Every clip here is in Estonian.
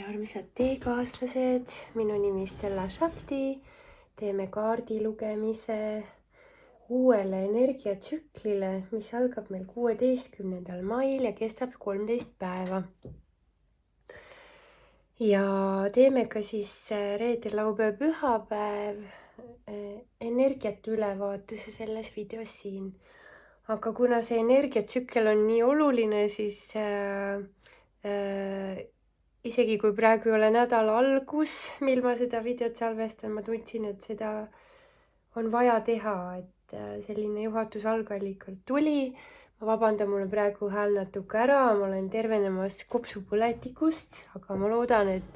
armsad teekaaslased, minu nimi Stella Shakti. Teeme kaardi lugemise uuele energiatsüklile, mis algab meil 16. mail ja kestab 13 päeva. Ja teeme ka siis reedel, laupäev, pühapäev energiate ülevaatuse selles videos siin. Aga kuna see energiatsükkel on nii oluline, siis isegi kui praegu ei ole nädala algus, mil ma seda videot salvestan, ma tundsin, et seda on vaja teha, et selline juhatus algallikalt tuli. Ma vabandan, mul on praegu hääl natuke ära, ma olen tervenemas kopsupõletikust, aga ma loodan, et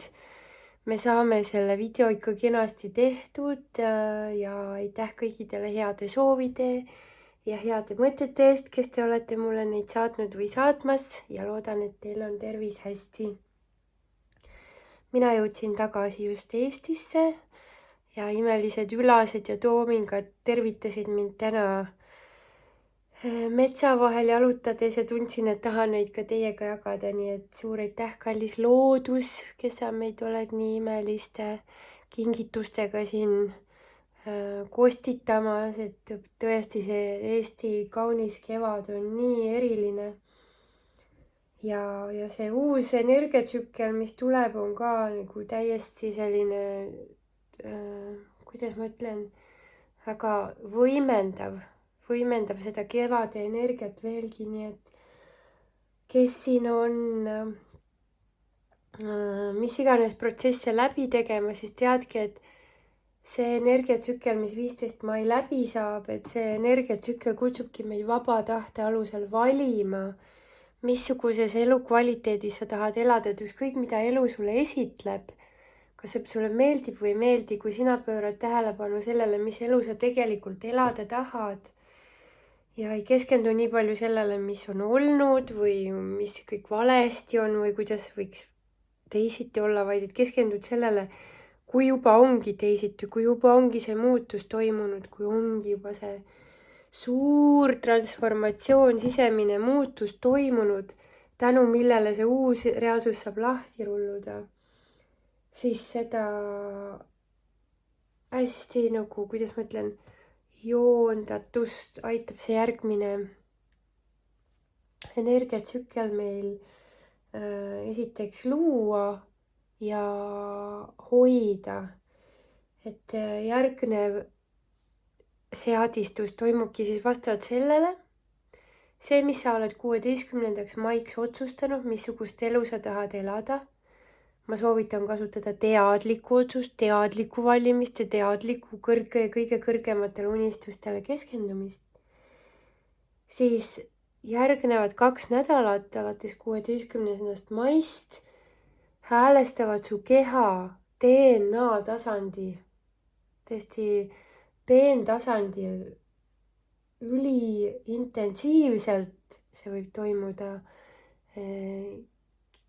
me saame selle video ikka kenasti tehtud ja aitäh kõikidele heade soovide ja heade mõtete eest, kes te olete mulle neid saatnud või saatmas ja loodan, et teil on tervis hästi. Mina jõudsin tagasi just Eestisse ja imelised ülased ja toomingad tervitasid mind täna metsa vahel jalutades ja tundsin, et tahan neid ka teiega jagada, nii et suur aitäh, kallis loodus, kes sa meid oled nii imeliste kingitustega siin kostitamas, et tõesti see Eesti kaunis kevad on nii eriline. Ja see uus energiatsükkel, mis tuleb, on ka nagu täiesti selline, kuidas ma ütlen, väga võimendab seda kevade energiat veelgi, nii et kes siin on mis iganes protsesse läbi tegema, siis teadki, et see energiatsükkel, mis 15 mai läbi saab, et see energiatsükkel kutsubki meid vaba tahte alusel valima, missuguses elukvaliteedis sa tahad elada, et ükskõik mida elu sulle esitleb, kas see sulle meeldib või ei meeldi, kui sina pöörad tähelepanu sellele, mis elu sa tegelikult elada tahad ja ei keskendu nii palju sellele, mis on olnud või mis kõik valesti on või kuidas võiks teisiti olla, vaid et keskendud sellele, kui juba ongi teisiti, kui juba ongi see muutus toimunud, kui ongi juba see suur transformatsioon, sisemine muutus toimunud, tänu millele see uus reaalsus saab lahti rulluda, siis seda hästi nagu, kuidas ma ütlen, joondatust aitab see järgmine energiatsükkel meil esiteks luua ja hoida, et järgnev seadistus toimubki siis vastavalt sellele, see, mis sa oled 16. maiks otsustanud, missugust elu sa tahad elada. Ma soovitan kasutada teadlikku otsust, teadlikku valimist ja teadlikku kõige kõrgematele unistustele keskendumist. Siis järgnevad 2 nädalat alates 16. maist häälestavad su keha DNA tasandi, tõesti peentasandil üliintensiivselt, see võib toimuda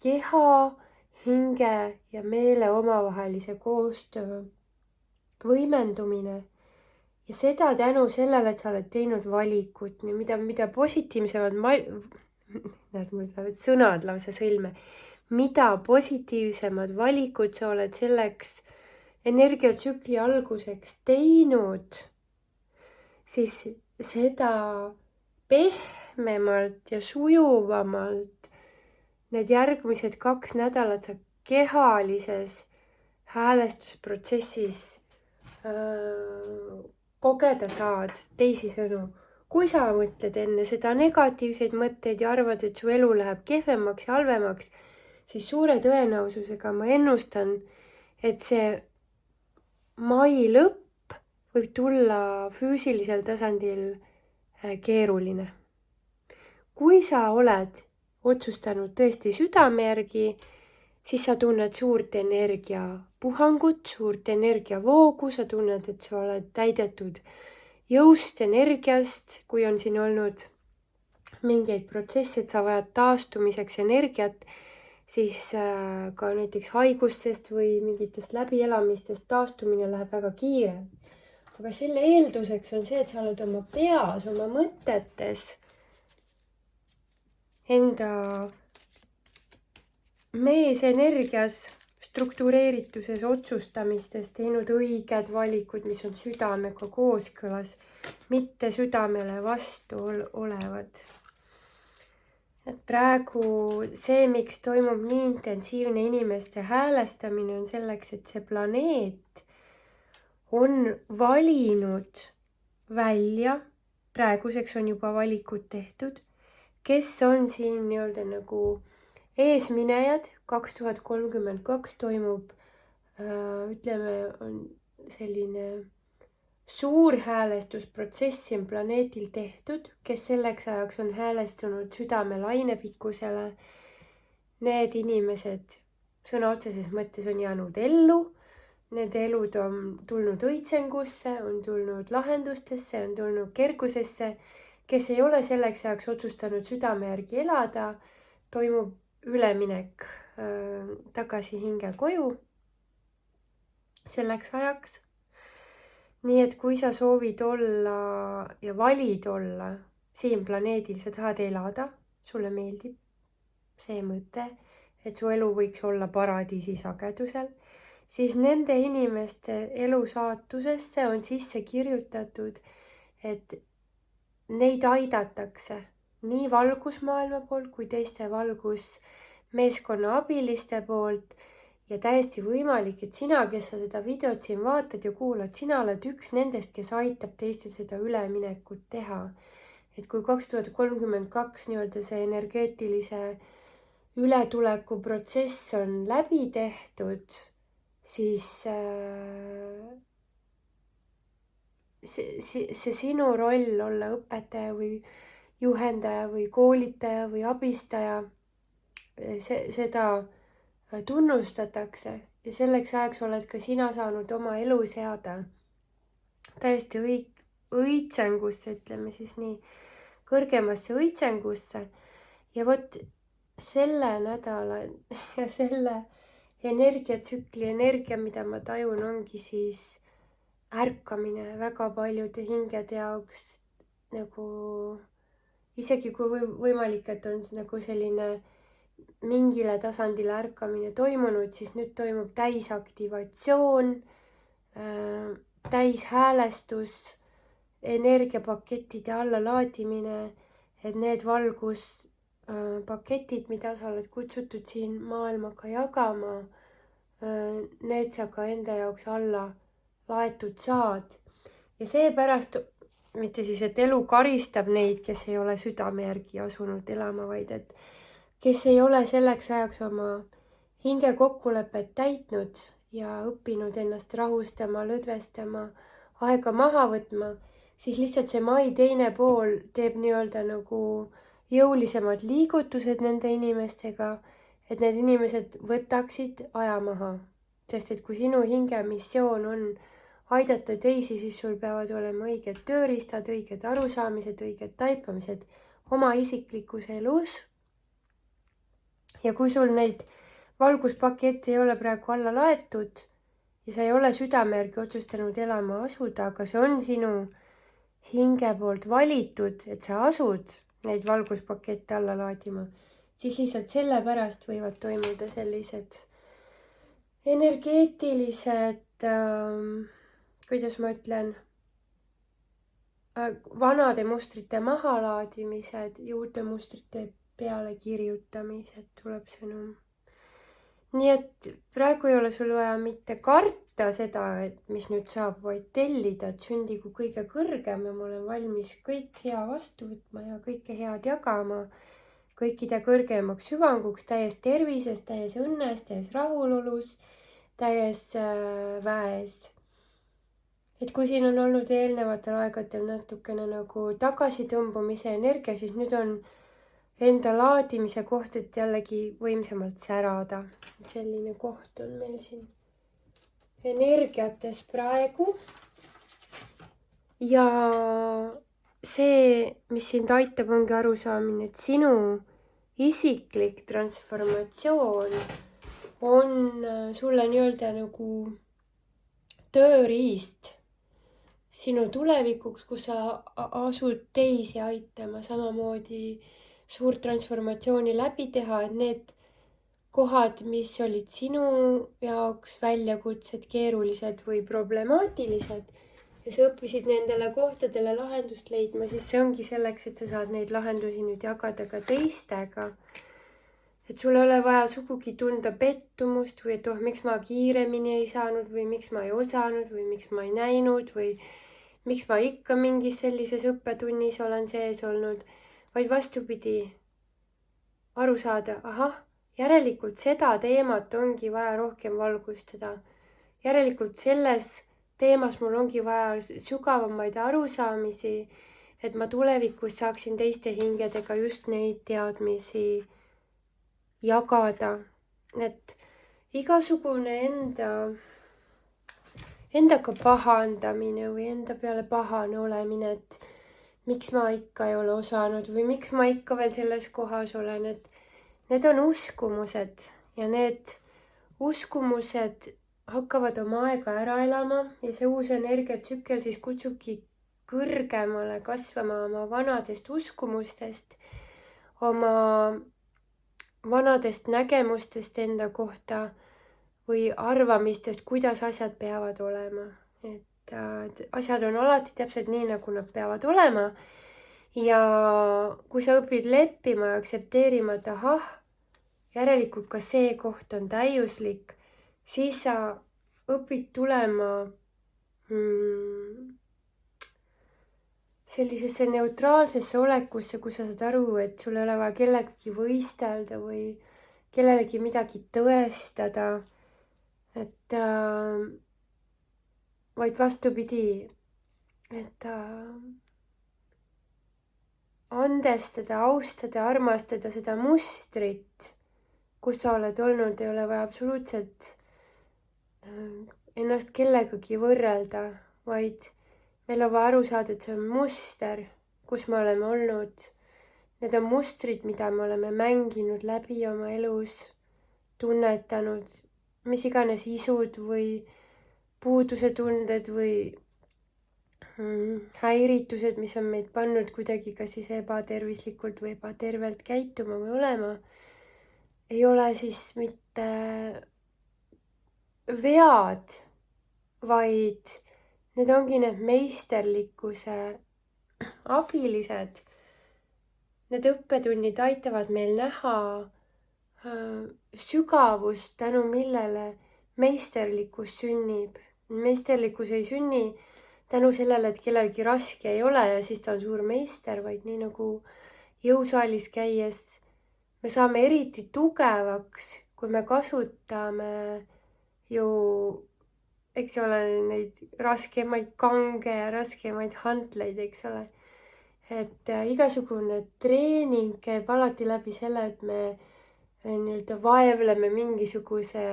keha, hinge ja meele omavahelise koostöö võimendumine ja seda tänu sellele, et sa oled teinud valikut, mida positiivsemad näed, mul lähevad sõnad lausa sõlme, mida positiivsemad valikud sa oled selleks energiatsükli alguseks teinud, siis seda pehmemalt ja sujuvamalt need järgmised 2 nädalat sa kehalises häälestusprotsessis kogeda saad. Teisisõnu, kui sa mõtled enne seda negatiivseid mõtteid ja arvad, et su elu läheb kehvemaks ja halvemaks, siis suure tõenäosusega ma ennustan, et see mai lõpp võib tulla füüsilisel tasandil keeruline. Kui sa oled otsustanud tõesti südame järgi, siis sa tunned suurt energiapuhangut, suurt energiavoogu, sa tunned, et sa oled täidetud jõust, energiast, kui on siin olnud mingeid protsesse, et sa vajad taastumiseks energiat, siis ka näiteks haigustest või mingitest läbielamistest taastumine läheb väga kiirelt. Aga selle eelduseks on see, et sa oled oma peas, oma mõtetes enda meesenergias struktureerituses otsustamistes teinud õiged valikud, mis on südamega kooskõlas, mitte südamele vastu olevad. Et praegu see, miks toimub nii intensiivne inimeste häälestamine, on selleks, et see planeet on valinud välja, praeguseks on juba valikud tehtud, kes on siin nii-öelda nagu eesminejad. 2032 toimub, ütleme, on selline suur häälestusprotsess siin planeetil tehtud, kes selleks ajaks on häälestunud südame lainepikkusele. Need inimesed sõna otseses mõttes on jäänud ellu. Need elud on tulnud õitsengusse, on tulnud lahendustesse, on tulnud kergusesse. Kes ei ole selleks ajaks otsustanud südame järgi elada, toimub üleminek tagasi hinge koju selleks ajaks. Nii et kui sa soovid olla ja valid olla siin planeedil, sa tahad elada, sulle meeldib see mõte, et su elu võiks olla paradiisi sagedusel, siis nende inimeste elu saatusesse on sisse kirjutatud, et neid aidatakse nii valgusmaailma poolt kui teiste valgusmeeskonna abiliste poolt. Ja täiesti võimalik, et sina, kes sa seda videot siin vaatad ja kuulad, sina oled üks nendest, kes aitab teistel seda üleminekut teha. Et kui 2032 nii-öelda see energeetilise ületuleku protsess on läbi tehtud, siis see sinu roll olla õpetaja või juhendaja või koolitaja või abistaja, seda tunnustatakse ja selleks ajaks oled ka sina saanud oma elu seada täiesti õitsengusse, ütleme siis nii, kõrgemasse õitsengusse. Ja vot selle nädala ja selle energiatsükli energia, mida ma tajun, ongi siis ärkamine väga paljude hingede jaoks, nagu isegi kui võimalik, et on nagu selline mingile tasandile ärkamine toimunud, siis nüüd toimub täisaktivatsioon, täishäälestus, energiapakettide allalaadimine, et need valguspaketid, mida sa oled kutsutud siin maailmaga jagama, need sa ka enda jaoks alla laetud saad. Ja seepärast mitte siis, et elu karistab neid, kes ei ole südame järgi asunud elama, vaid et kes ei ole selleks ajaks oma hinge kokkulepet täitnud ja õppinud ennast rahustama, lõdvestama, aega maha võtma, siis lihtsalt see mai teine pool teeb nii-öelda nagu jõulisemad liigutused nende inimestega, et need inimesed võtaksid aja maha. Sest et kui sinu hinge missioon on aidata teisi, siis sul peavad olema õiged tööriistad, õiged arusaamised, õiged taipamised oma isiklikus elus. Ja kui sul neid valguspakette ei ole praegu alla laetud ja sa ei ole südame järgi otsustanud elama asuda, aga see on sinu hinge poolt valitud, et sa asud neid valguspakette alla laadima, siis lihtsalt sellepärast võivad toimuda sellised energeetilised, kuidas ma ütlen, vanade mustrite mahalaadimised ja uute mustrite peale kirjutamised, tuleb sõnum. Nii et praegu ei ole sul vaja mitte karta seda, et mis nüüd saab, vaid tellida, et sündigu kõige kõrgem ja ma olen valmis kõik hea vastu võtma ja kõike head jagama, kõikide kõrgemaks hüvanguks, täies tervises, täies õnnes, täies rahulolus, täies väes. Et kui siin on olnud eelnevatel aegadel natukene nagu tagasitõmbumise energia, siis nüüd on enda laadimise koht, et jällegi võimsamalt särada. Selline koht on meil siin energiates praegu. Ja see, mis sind aitab, ongi arusaamine, et sinu isiklik transformatsioon on sulle nii-öelda nagu tööriist sinu tulevikuks, kus sa asud teisi aitama samamoodi suurt transformatsiooni läbi teha, et need kohad, mis olid sinu jaoks väljakutsed, keerulised või problemaatilised ja sa õppisid nendele kohtadele lahendust leidma, siis see ongi selleks, et sa saad neid lahendusi nüüd jagada ka teistega. Et sul ei ole vaja sugugi tunda pettumust või et miks ma kiiremini ei saanud või miks ma ei osanud või miks ma ei näinud või miks ma ikka mingis sellises õppetunnis olen sees olnud, vaid vastupidi, aru saada, ahah, järelikult seda teemat ongi vaja rohkem valgustada. Järelikult selles teemas mul ongi vaja sügavamaid arusaamisi, et ma tulevikus saaksin teiste hingedega just neid teadmisi jagada. Et igasugune endaga pahandamine või enda peale pahane olemine, et miks ma ikka ei ole osanud või miks ma ikka veel selles kohas olen, et need on uskumused ja need uskumused hakkavad oma aega ära elama ja see uus energiatsükkel siis kutsubki kõrgemale kasvama oma vanadest uskumustest, oma vanadest nägemustest enda kohta või arvamistest, kuidas asjad peavad olema. Et asjad on alati täpselt nii, nagu nad peavad olema. Ja kui sa õpid leppima ja aktsepteerima, et ahah, järelikult ka see koht on täiuslik, siis sa õpid tulema sellisesse neutraalsesse olekusse, kus sa saad aru, et sul ei ole vaja kellegagi võistelda või kellelegi midagi tõestada. Et vaid vastupidi, et andestada, austada, armastada seda mustrit, kus sa oled olnud, ei ole vaja absoluutselt ennast kellegagi võrrelda, vaid meil on vaja aru saada, et see on muster, kus me oleme olnud. Need on mustrid, mida me oleme mänginud läbi oma elus, tunnetanud, mis iganes isud või puudusetunded või häiritused, mis on meid pannud kuidagi kas siis ebatervislikult või ebatervelt käituma või olema, ei ole siis mitte vead, vaid need ongi need meisterlikkuse abilised. Need õppetunnid aitavad meil näha sügavust, tänu millele meisterlikkus sünnib. Meisterlikkus ei sünni tänu sellele, et kellelgi raske ei ole ja siis ta on suur meister, vaid nii nagu jõusaalis käies me saame eriti tugevaks, kui me kasutame ju, eks ole, neid raskemaid kange ja raskemaid hantleid, eks ole. Et igasugune treening käib alati läbi selle, et me nii-öelda vaevleme mingisuguse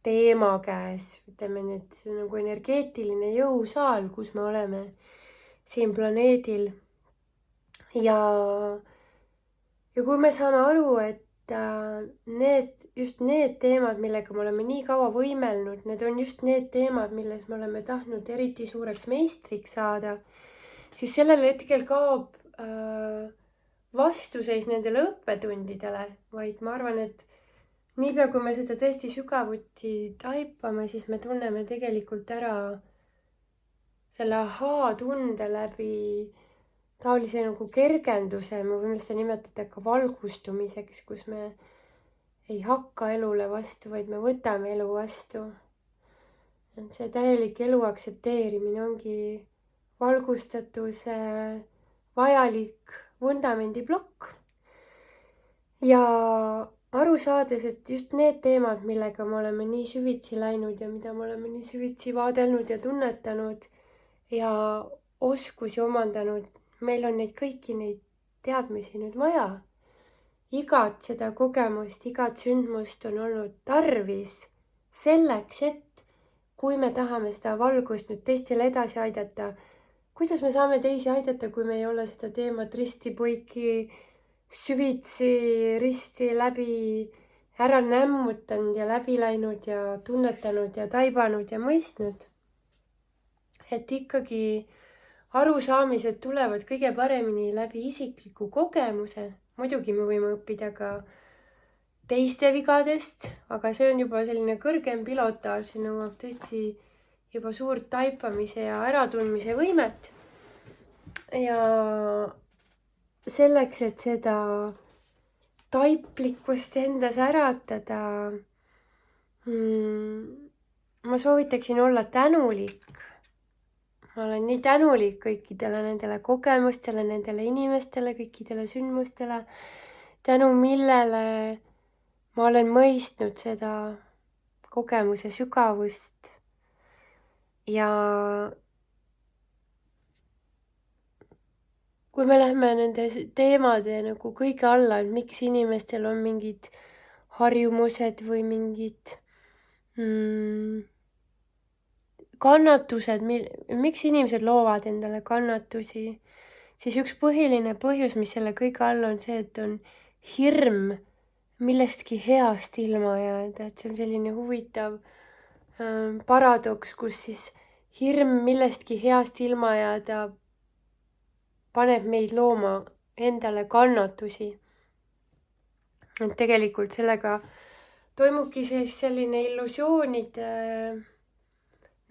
teema käes, ütleme nüüd, see on nagu energeetiline jõusaal, kus me oleme siin planeedil. Ja kui me saame aru, et just need teemad, millega me oleme nii kaua võimelnud, need on just need teemad, milles me oleme tahtnud eriti suureks meistriks saada, siis sellel hetkel kaob vastuseis nendele õppetundidele, vaid ma arvan, et niipea kui me seda tõesti sügavuti taipame, siis me tunneme tegelikult ära selle ahaa-tunde läbi taolise nagu kergenduse, me võime seda nimetada ka valgustumiseks, kus me ei hakka elule vastu, vaid me võtame elu vastu. Et see täielik elu aktsepteerimine ongi valgustatuse vajalik vundamendiplokk. Ja aru saades, et just need teemad, millega me oleme nii süvitsi läinud ja mida me oleme nii süvitsi vaadelnud ja tunnetanud ja oskusi omandanud, meil on kõiki neid teadmisi nüüd vaja. Igat seda kogemust, igat sündmust on olnud tarvis selleks, et kui me tahame seda valgust nüüd teistele edasi aidata, kuidas me saame teisi aidata, kui me ei ole seda teemat risti-poiki süvitsi risti läbi ära nämmutanud ja läbi läinud ja tunnetanud ja taibanud ja mõistnud. Et ikkagi arusaamised tulevad kõige paremini läbi isikliku kogemuse. Muidugi me võime õppida ka teiste vigadest, aga see on juba selline kõrgem pilotaaž, see nõuab tõesti juba suurt taipamise ja äratundmise võimet. Ja selleks, et seda taiplikkust endas äratada, ma soovitaksin olla tänulik. Ma olen nii tänulik kõikidele nendele kogemustele, nendele inimestele, kõikidele sündmustele, tänu millele ma olen mõistnud seda kogemuse sügavust ja kui me lähme nende teemade nagu kõige alla, et miks inimestel on mingid harjumused või mingid kannatused, miks inimesed loovad endale kannatusi, siis üks põhiline põhjus, mis selle kõige all on see, et on hirm millestki heast ilma jääda, et see on selline huvitav paradoks, kus siis hirm millestki heast ilma jääda paneb meid looma endale kannatusi. Et tegelikult sellega toimubki siis selline illusioonide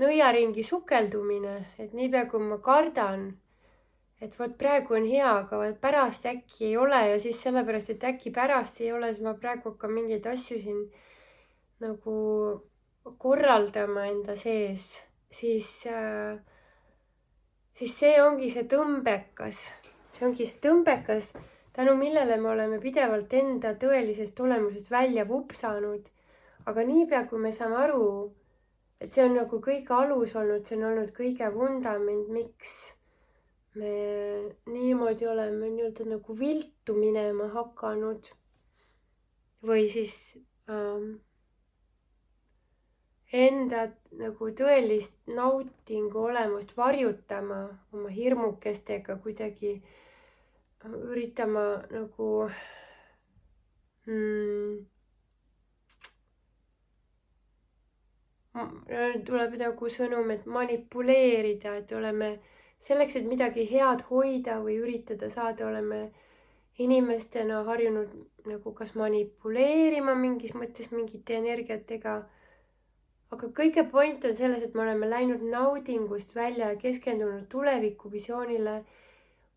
nõiaringi sukeldumine, et niipea kui ma kardan, et vot praegu on hea, aga pärast äkki ei ole ja siis sellepärast, et äkki pärast ei ole, siis ma praegu hakkan mingeid asju siin nagu korraldama enda sees, siis see ongi see tõmbekas. See ongi see tõmbekas, tänu millele me oleme pidevalt enda tõelisest olemusest välja vupsanud. Aga niipea, kui me saame aru, et see on nagu kõige alus olnud, see on olnud kõige vundament, miks me niimoodi oleme nii-öelda nagu viltu minema hakanud või siis enda nagu tõelist nautingu olemust varjutama oma hirmukestega, kuidagi üritama nagu tuleb nagu sõnum, et manipuleerida, et oleme selleks, et midagi head hoida või üritada saada, oleme inimestena harjunud nagu kas manipuleerima mingis mõttes mingite energiatega. Aga kõige point on selles, et me oleme läinud naudingust välja ja keskendunud tulevikuvisioonile,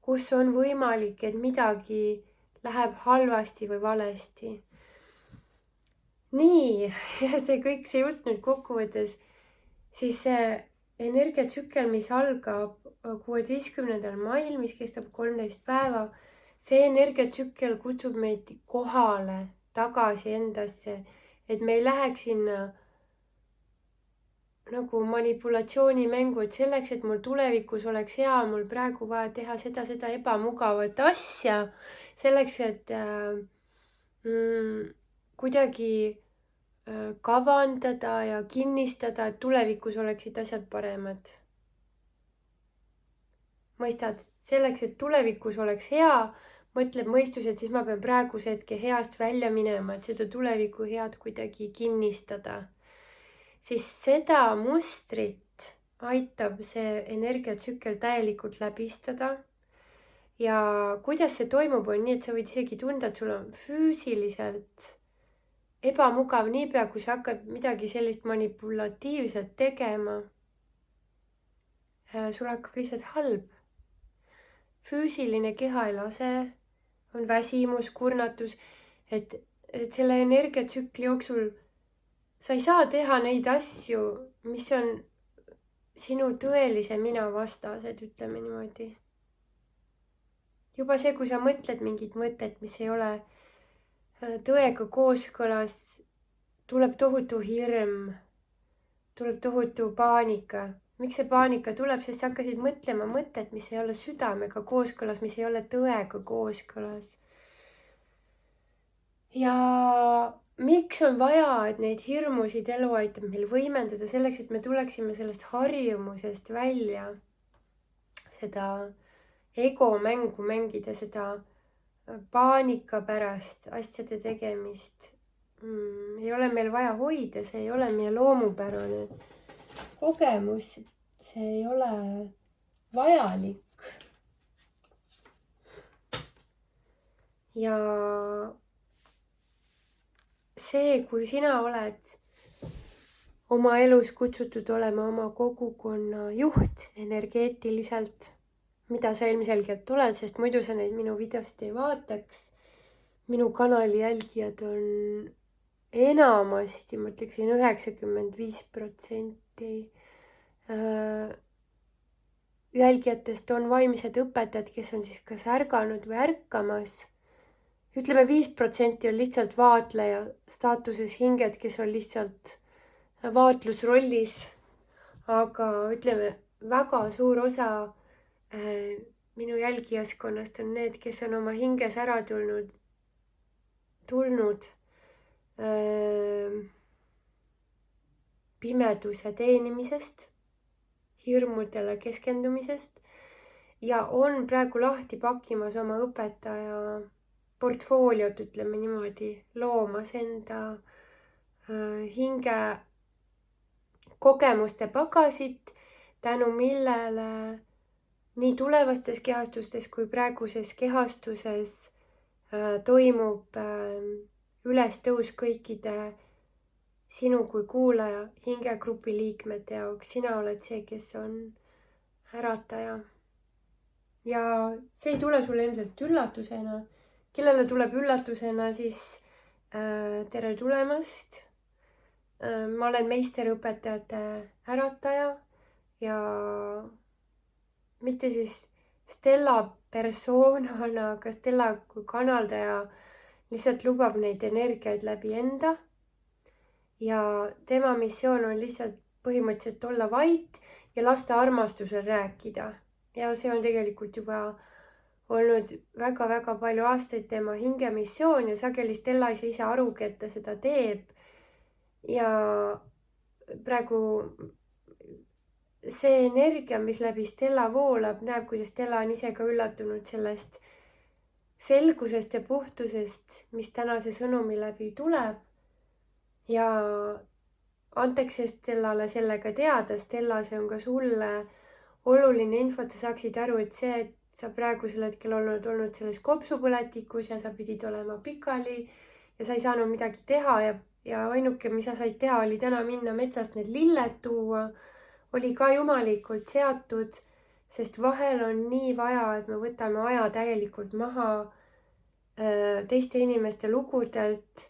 kus on võimalik, et midagi läheb halvasti või valesti. Nii, ja see kõik see jutt nüüd kokkuvõttes, siis see energiatsükkel, mis algab 16. mail, mis kestab 13 päeva, see energiatsükkel kutsub meid kohale, tagasi endasse, et me ei läheks sinna nagu manipulatsioonimängu, et selleks, et mul tulevikus oleks hea, mul praegu vaja teha seda ebamugavat asja, selleks, et kuidagi kavandada ja kinnistada, et tulevikus oleksid asjad paremad. Mõistad, selleks, et tulevikus oleks hea, mõtleb mõistus, et siis ma pean praeguse hetke heast välja minema, et seda tuleviku head kuidagi kinnistada. Siis seda mustrit aitab see energiatsükkel täielikult läbistada. Ja kuidas see toimub, on nii, et sa võid isegi tunda, et sul on füüsiliselt ebamugav niipea, kui sa hakkad midagi sellist manipulatiivset tegema. Sul hakkab lihtsalt halb. Füüsiline keha ei lase, on väsimus, kurnatus, et selle energiatsükli jooksul sa ei saa teha neid asju, mis on sinu tõelise mina vastased, ütleme niimoodi. Juba see, kui sa mõtled mingit mõtet, mis ei ole tõega kooskõlas, tuleb tohutu hirm, tuleb tohutu paanika. Miks see paanika tuleb? Sest sa hakkasid mõtlema mõtet, mis ei ole südamega kooskõlas, mis ei ole tõega kooskõlas. Ja miks on vaja, et neid hirmusid elu aitab meil võimendada selleks, et me tuleksime sellest harjumusest välja, seda ego mängu mängida, seda paanika pärast asjade tegemist. Ei ole meil vaja hoida, see ei ole meie loomupärane kogemus, see ei ole vajalik. Ja see, kui sina oled oma elus kutsutud olema oma kogukonna juht energeetiliselt, mida sa ilmselgelt oled, sest muidu sa neid minu videost ei vaataks. Minu kanali jälgijad on enamasti, ma ütleksin 95% jälgijatest on vaimsed õpetajad, kes on siis kas ärganud või ärkamas. Ütleme 5% on lihtsalt vaatleja staatuses hinged, kes on lihtsalt vaatlusrollis. Aga ütleme, väga suur osa minu jälgijaskonnast on need, kes on oma hinges ära tulnud pimeduse teenimisest, hirmudele keskendumisest ja on praegu lahti pakkimas oma õpetaja portfooliot, ütleme niimoodi, loomas enda hinge kogemuste pagasit, tänu millele nii tulevastes kehastustes kui praeguses kehastuses toimub ülestõus kõikide sinu kui kuulaja hingegrupi liikmete jaoks. Sina oled see, kes on ärataja. Ja see ei tule sulle ilmselt üllatusena. Kellele tuleb üllatusena, siis tere tulemast. Ma olen meisterõpetajate ärataja ja mitte siis Stella persoonana, aga Stella kui kanaldaja lihtsalt lubab neid energiaid läbi enda. Ja tema missioon on lihtsalt põhimõtteliselt olla vait ja lasta armastusel rääkida. Ja see on tegelikult juba olnud väga-väga palju aastaid tema hingemissioon ja sageli Stella ei saa ise arugi, et ta seda teeb. Ja praegu see energia, mis läbi Stella voolab, näeb, kuidas Stella on ise ka üllatunud sellest selgusest ja puhtusest, mis tänase sõnumi läbi tuleb. Ja antakse Stellale sellega teada. Stella, see on ka sulle oluline info, et sa saaksid aru, et see, et sa praegusel hetkel olnud selles kopsupõletikus ja sa pidid olema pikali ja sa ei saanud midagi teha ja ainuke, mis sa said teha, oli täna minna metsast need lilled tuua, oli ka jumalikult seatud, sest vahel on nii vaja, et me võtame aja täielikult maha teiste inimeste lugudelt,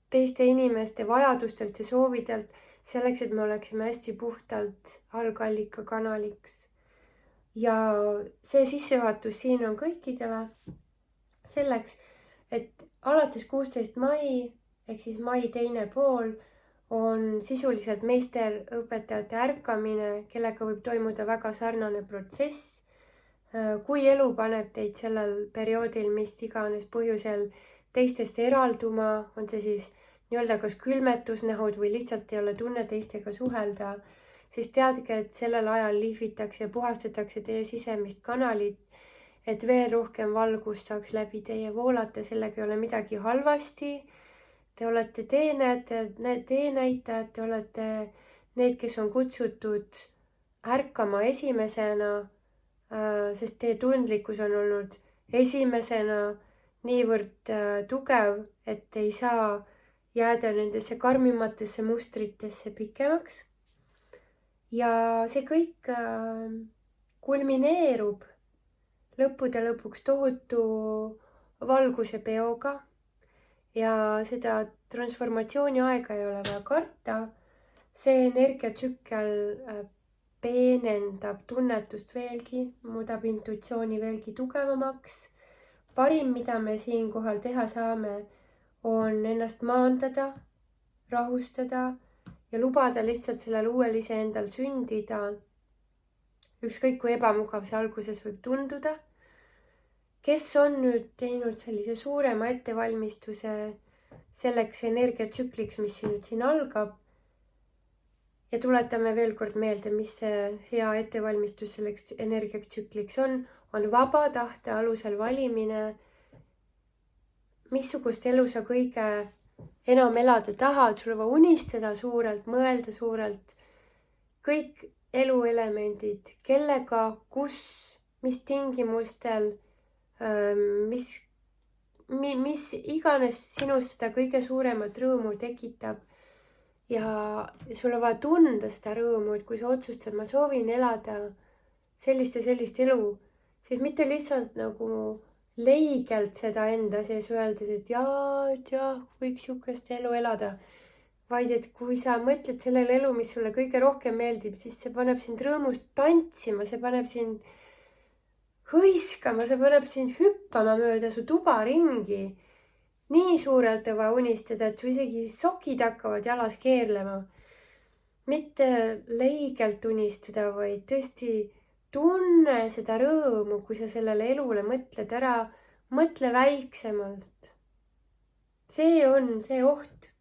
teiste inimeste vajadustelt ja soovidelt, selleks, et me oleksime hästi puhtalt algallika kanaliks. Ja see sissejuhatus siin on kõikidele selleks, et alates 16. mai, ehk siis mai teine pool, on sisuliselt meisterõpetajate ärkamine, kellega võib toimuda väga sarnane protsess. Kui elu paneb teid sellel perioodil, mis iganes põhjusel teistest eralduma, on see siis nii-öelda kas külmetusnähud või lihtsalt ei ole tunne teistega suhelda, siis teadke, et sellel ajal lihvitakse ja puhastatakse teie sisemist kanalit, et veel rohkem valgust saaks läbi teie voolata, sellega ei ole midagi halvasti. Te olete teenäitajad, te olete need, kes on kutsutud ärkama esimesena, sest teie tundlikkus on olnud esimesena niivõrd tugev, et ei saa jääda nendesse karmimatesse mustritesse pikemaks. Ja see kõik kulmineerub lõppude lõpuks tohutu valguse peoga ja seda transformatsiooni aega ei ole vaja karta. See energiatsükkel peenendab tunnetust veelgi, muudab intuitsiooni veelgi tugevamaks. Parim, mida me siinkohal teha saame, on ennast maandada, rahustada ja lubada lihtsalt sellel uuel iseendal sündida. Ükskõik kui ebamugav see alguses võib tunduda. Kes on nüüd teinud sellise suurema ettevalmistuse selleks energiatsükliks, mis nüüd siin algab? Ja tuletame veel kord meelde, mis see hea ettevalmistus selleks energiatsükliks on vaba tahte alusel valimine, missugust elu sa kõige enam elada tahad, sul on unistada suurelt, mõelda suurelt, kõik eluelemendid, kellega, kus, mis tingimustel, mis mis iganes sinus seda kõige suuremat rõõmu tekitab ja sul on vaja tunda seda rõõmu, et kui sa otsustad, ma soovin elada sellist ja sellist elu, siis mitte lihtsalt nagu leigelt seda enda sees öeldes, et jaa, võiks sihukest elu elada, vaid et kui sa mõtled sellele elu, mis sulle kõige rohkem meeldib, siis see paneb sind rõõmust tantsima, see paneb sind hõiskama, see paneb sind hüppama mööda su tuba ringi. Nii suurelt on vaja unistada, et su isegi sokid hakkavad jalas keerlema. Mitte leigelt unistada, vaid tõesti tunne seda rõõmu, kui sa sellele elule mõtled ära, mõtle väiksemalt. See on see oht.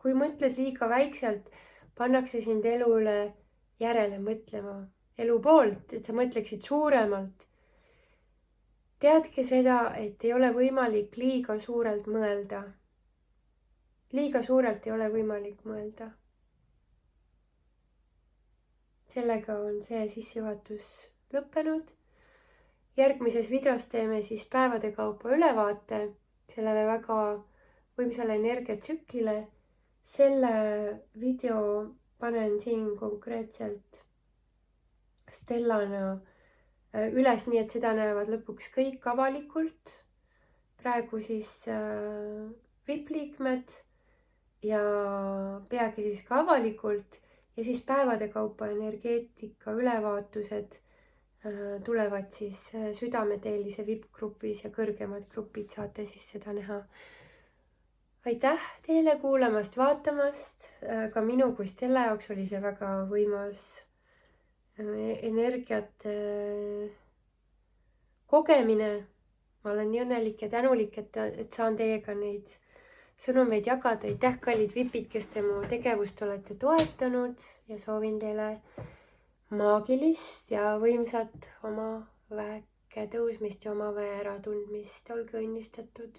Kui mõtled liiga väikselt, pannakse sind elu üle järele mõtlema elu poolt, et sa mõtleksid suuremalt. Teadke seda, et ei ole võimalik liiga suurelt mõelda. Liiga suurelt ei ole võimalik mõelda. Sellega on see sissejuhatus lõppenud. Järgmises videos teeme siis päevade kaupa ülevaate sellele väga võimsale energiatsüklile. Selle video panen siin konkreetselt Stellana üles, nii et seda näevad lõpuks kõik avalikult. Praegu siis VIP-liikmed ja peagi siis ka avalikult ja siis päevade kaupa energeetika ülevaatused tulevad siis südameteelise VIP-grupis ja kõrgemad grupid saate siis seda näha. Aitäh teile kuulamast, vaatamast. Ka minu kui Stella jaoks oli see väga võimas energiate kogemine. Ma olen nii õnnelik ja tänulik, et saan teiega neid sõnumeid jagada. Aitäh, kallid vipid, kes te mu tegevust olete toetanud ja soovin teile maagilist ja võimsat oma väeke tõusmist ja oma väe äratundmist. Olge õnnistatud.